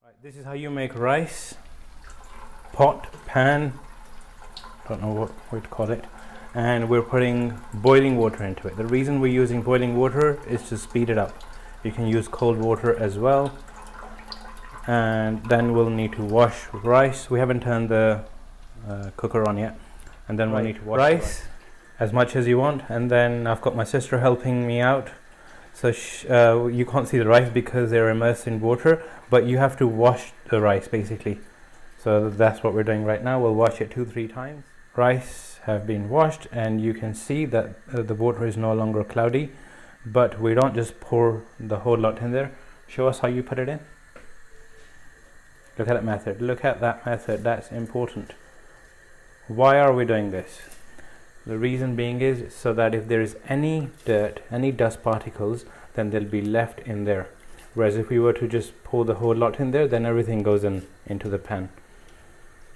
Right, this is how you make rice, pot, pan, don't know what to call it, and we're putting boiling water into it. The reason we're using boiling water is to speed it up. You can use cold water as well, and then we'll need to wash rice. We haven't turned the cooker on yet, and then we'll need to wash rice as much as you want. And then I've got my sister helping me out, so you can't see the rice because they're immersed in water, but you have to wash the rice basically. So that's what we're doing right now. We'll wash it 2-3 times. Rice have been washed, and you can see that the water is no longer cloudy, but we don't just pour the whole lot in there. Show us how you put it in. Look at that method. Look at that method. That's important. Why are we doing this? The reason being is so that if there is any dirt, any dust particles, then they'll be left in there. Whereas if we were to just pour the whole lot in there, then everything goes into the pan.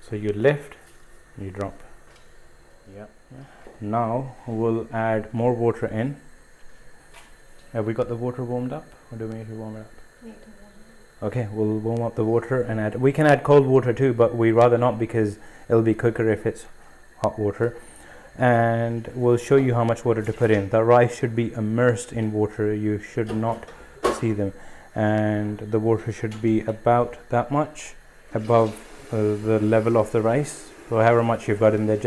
So you lift, you drop. Yeah. Now we'll add more water in. Have we got the water warmed up, or do we need to warm it up? Okay, we'll warm up the water and add. We can add cold water too, but we rather not because it'll be quicker if it's hot water. And we'll show you how much water to put in. The rice should be immersed in water. You should not see them, and the water should be about that much above the level of the rice. So however much you've got in there,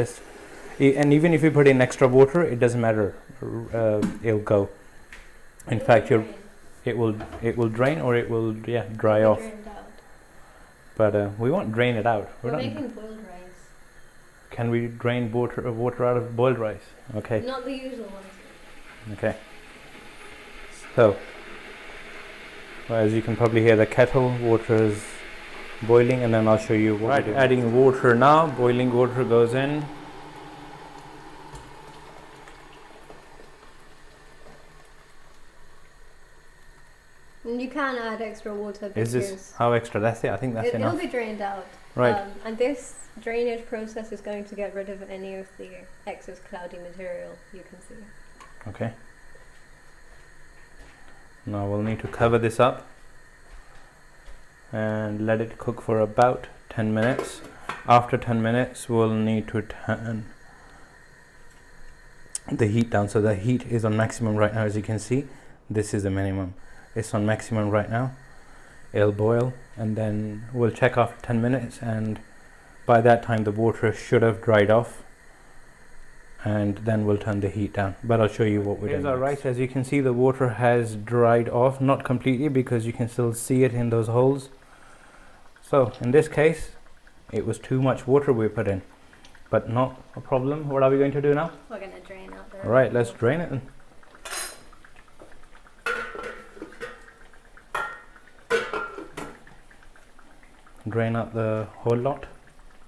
and even if you put in extra water, it doesn't matter. It'll go. In fact, it will drain, or it will dry off. But we won't drain it out. We're making boiled rice. Can we drain water out of boiled rice? Okay. Not the usual ones. Okay. So, as you can probably hear, the kettle water is boiling, and then I'll show you what. Right, adding water now. Boiling water goes in. And you can add extra water. Is this how extra? That's it. I think that's enough. It'll be drained out. Right. And this drainage process is going to get rid of any of the excess cloudy material you can see. Okay. Now we'll need to cover this up and let it cook for about 10 minutes. After 10 minutes, we'll need to turn the heat down. So the heat is on maximum right now. As you can see, this is the minimum. It's on maximum right now. It'll boil, and then we'll check after 10 minutes, and by that time the water should have dried off, and then we'll turn the heat down. But I'll show you what we're doing. Here's our rice. As you can see, the water has dried off, not completely because you can still see it in those holes. So in this case, it was too much water we put in, but not a problem. What are we going to do now? We're going to drain out the. All right, let's drain it then. Drain out the whole lot.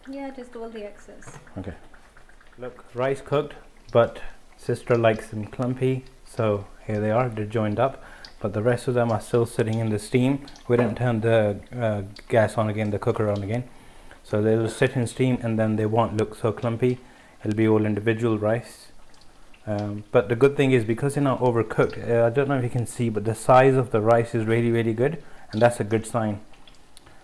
Yeah, just all the excess. Okay. Look, rice cooked, but sister likes them clumpy, so here they are. They're joined up, but the rest of them are still sitting in the steam. We didn't turn the gas on again, the cooker on again, so they'll sit in steam, and then they won't look so clumpy. It'll be all individual rice. But the good thing is, because they're not overcooked, I don't know if you can see, but the size of the rice is really, really good, and that's a good sign.